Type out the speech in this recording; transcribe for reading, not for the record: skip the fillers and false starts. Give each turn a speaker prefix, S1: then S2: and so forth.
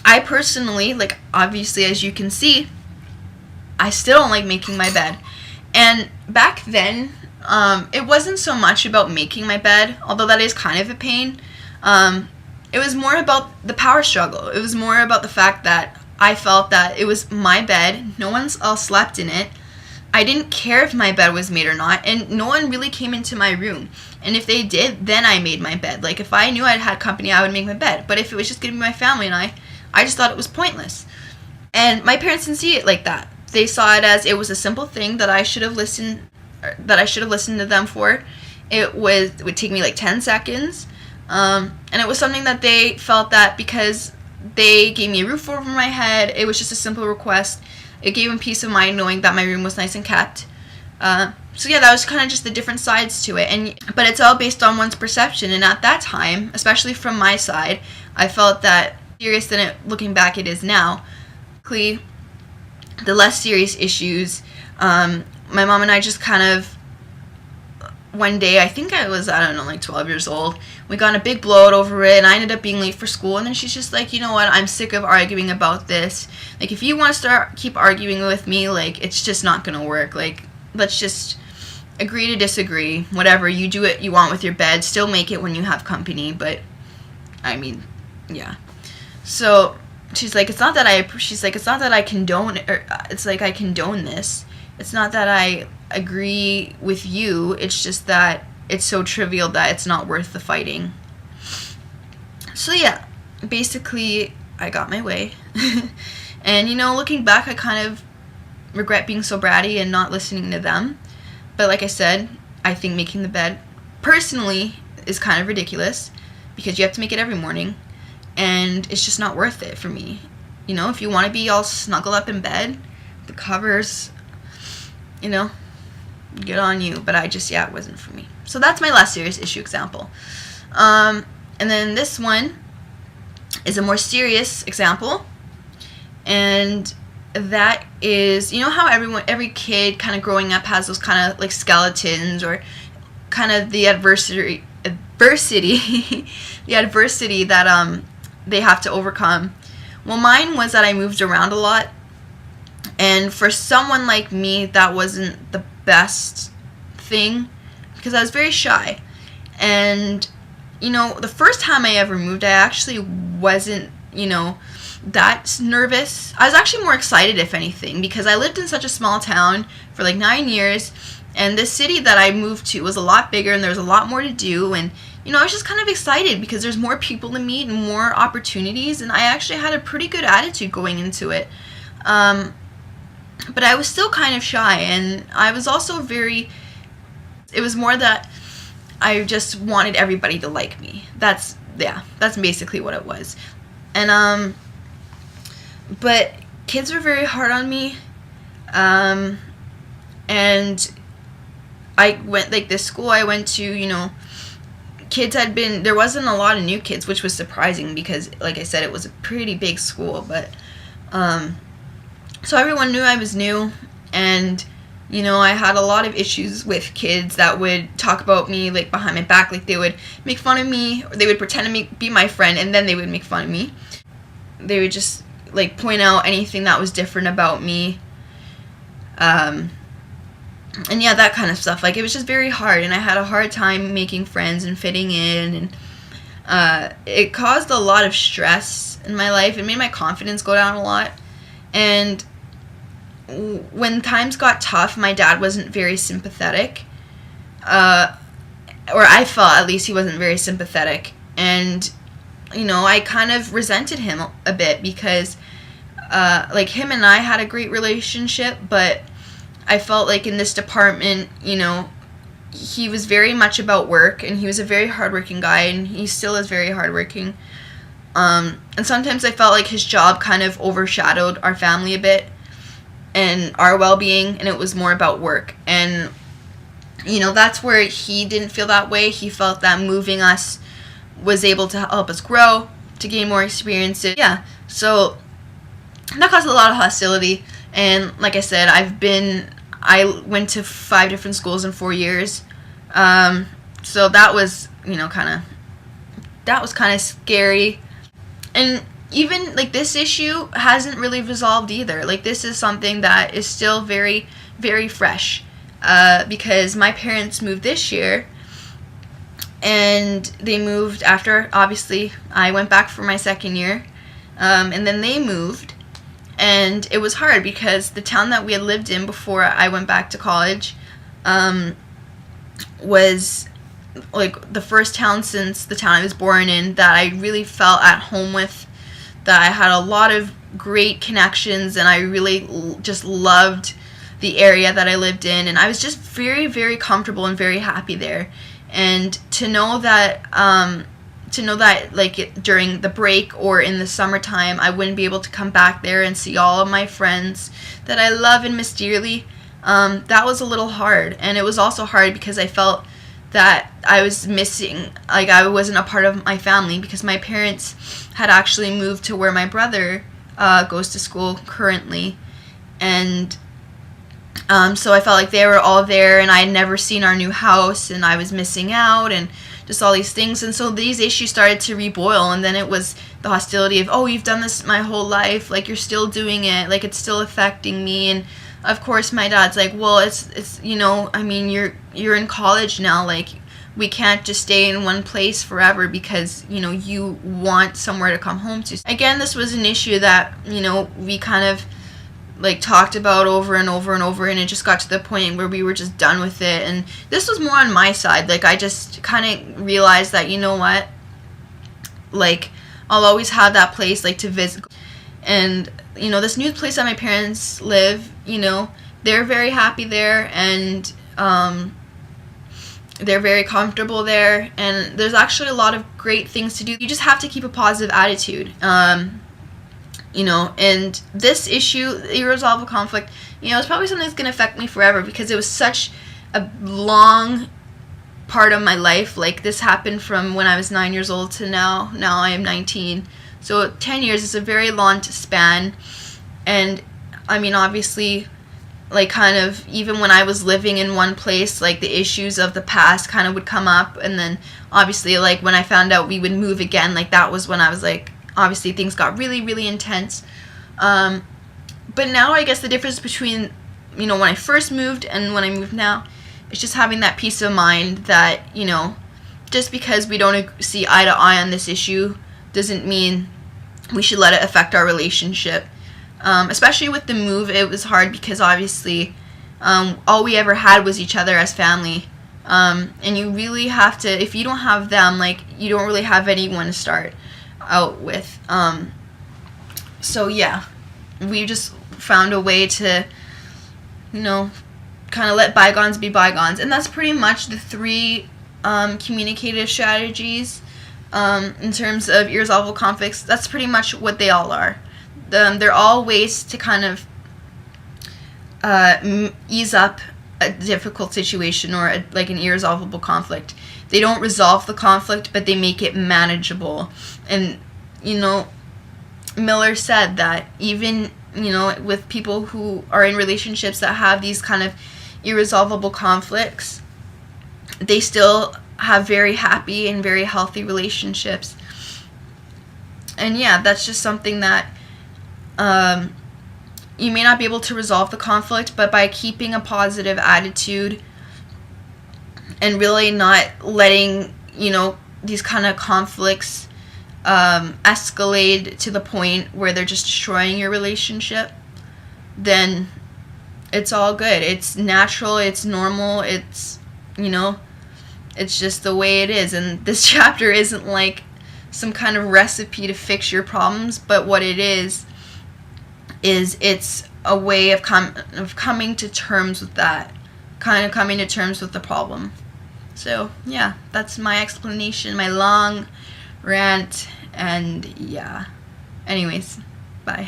S1: I personally, like, obviously, as you can see, I still don't like making my bed. And back then, it wasn't so much about making my bed, although that is kind of a pain. It was more about the power struggle. It was more about the fact that I felt that it was my bed, no one else slept in it. I didn't care if my bed was made or not, and no one really came into my room. And if they did, then I made my bed. Like, if I knew I'd had company, I would make my bed. But if it was just going to be my family and I just thought it was pointless. And my parents didn't see it like that. They saw it as it was a simple thing that I should have listened to them for. It would take me like 10 seconds. And it was something that they felt that because they gave me a roof over my head, it was just a simple request. It gave them peace of mind knowing that my room was nice and kept. So yeah, that was kind of just the different sides to it. But it's all based on one's perception. And at that time, especially from my side, I felt that serious than looking back it is now. The less serious issues, my mom and I just kind of, one day, I think I was, I don't know, like 12 years old, we got in a big blowout over it, and I ended up being late for school, and then she's just like, you know what, I'm sick of arguing about this. Like, if you want to keep arguing with me, like, it's just not going to work. Like, let's just agree to disagree. Whatever, you do what you want with your bed, still make it when you have company, but, I mean, yeah. So, she's like, it's not that I condone, or it's like I condone this. It's not that I agree with you, it's just that it's so trivial that it's not worth the fighting. So yeah, basically, I got my way. And, you know, looking back, I kind of regret being so bratty and not listening to them. But like I said, I think making the bed, personally, is kind of ridiculous, because you have to make it every morning, and it's just not worth it for me. You know, if you want to be all snuggle up in bed, the covers, you know, good on you. But it wasn't for me. So that's my last serious issue example. And then this one is a more serious example, and that is, you know how every kid kind of growing up has those kind of like skeletons, or kind of the adversity the adversity that they have to overcome. Well, mine was that I moved around a lot, and for someone like me, that wasn't the best thing, because I was very shy. And, you know, the first time I ever moved, I actually wasn't, you know, that nervous. I was actually more excited, if anything, because I lived in such a small town for like 9 years, and this city that I moved to was a lot bigger, and there was a lot more to do, and, you know, I was just kind of excited because there's more people to meet and more opportunities, and I actually had a pretty good attitude going into it. But I was still kind of shy, and I was also it was more that I just wanted everybody to like me. That's basically what it was. And, but kids were very hard on me, and I went, like, this school I went to, you know, there wasn't a lot of new kids, which was surprising because, like I said, it was a pretty big school, but, so everyone knew I was new, and, you know, I had a lot of issues with kids that would talk about me, like, behind my back. Like, they would make fun of me, or they would pretend to be my friend, and then they would make fun of me. They would just, like, point out anything that was different about me. And yeah, that kind of stuff. Like, it was just very hard, and I had a hard time making friends and fitting in, and it caused a lot of stress in my life. It made my confidence go down a lot. And when times got tough, my dad wasn't very sympathetic, or I felt at least he wasn't very sympathetic, and, you know, I kind of resented him a bit because, like, him and I had a great relationship, but I felt like in this department, you know, he was very much about work, and he was a very hardworking guy, and he still is very hardworking, and sometimes I felt like his job kind of overshadowed our family a bit, and our well-being, and it was more about work. And, you know, that's where he didn't feel that way. He felt that moving us was able to help us grow, to gain more experiences. Yeah, so that caused a lot of hostility. And like I said, I went to 5 different schools in 4 years. So that was, you know, kind of scary. And even like this issue hasn't really resolved either. Like this is something that is still very, very fresh, because my parents moved this year, and they moved after, obviously, I went back for my second year, and then they moved, and it was hard because the town that we had lived in before I went back to college was like the first town since the town I was born in that I really felt at home with, that I had a lot of great connections, and I really just loved the area that I lived in, and I was just very, very comfortable and very happy there. And to know that like during the break or in the summertime I wouldn't be able to come back there and see all of my friends that I love and miss dearly, that was a little hard. And it was also hard because I felt that I was missing, like I wasn't a part of my family, because my parents had actually moved to where my brother goes to school currently, and so I felt like they were all there, and I had never seen our new house, and I was missing out, and just all these things. And so these issues started to reboil, and then it was the hostility of, oh, you've done this my whole life, like you're still doing it, like it's still affecting me. And of course my dad's like, well, it's you know, I mean, you're in college now, like we can't just stay in one place forever because, you know, you want somewhere to come home to. Again, this was an issue that, you know, we kind of like talked about over and over and over, and it just got to the point where we were just done with it. And this was more on my side. Like I just kind of realized that, you know what, like I'll always have that place like to visit. And you know, this new place that my parents live, you know, they're very happy there, and they're very comfortable there, and there's actually a lot of great things to do. You just have to keep a positive attitude. You know, and this issue, irresolvable conflict, you know, it's probably something that's going to affect me forever because it was such a long part of my life. Like this happened from when I was 9 years old to now I am 19. So 10 years is a very long span. And I mean, obviously, like kind of even when I was living in one place, like the issues of the past kind of would come up. And then obviously, like when I found out we would move again, like that was when I was like, obviously things got really, really intense. But now I guess the difference between, you know, when I first moved and when I moved now is just having that peace of mind that, you know, just because we don't see eye to eye on this issue doesn't mean we should let it affect our relationship. Especially with the move, it was hard because obviously all we ever had was each other as family. And you really have to, if you don't have them, like you don't really have anyone to start out with. So yeah, we just found a way to, you know, kind of let bygones be bygones. And that's pretty much the three communicative strategies in terms of irresolvable conflicts. That's pretty much what they all are. They're all ways to kind of ease up a difficult situation or like an irresolvable conflict. They don't resolve the conflict, but they make it manageable. And, you know, Miller said that even, you know, with people who are in relationships that have these kind of irresolvable conflicts, they still have very happy and very healthy relationships. And yeah, that's just something that you may not be able to resolve the conflict, but by keeping a positive attitude and really not letting, you know, these kind of conflicts escalate to the point where they're just destroying your relationship, then it's all good. It's natural, it's normal, it's, you know, it's just the way it is. And this chapter isn't like some kind of recipe to fix your problems, but what it is it's a way of coming to terms with that, kind of coming to terms with the problem. So yeah, that's my explanation, my long rant, and yeah. Anyways, bye.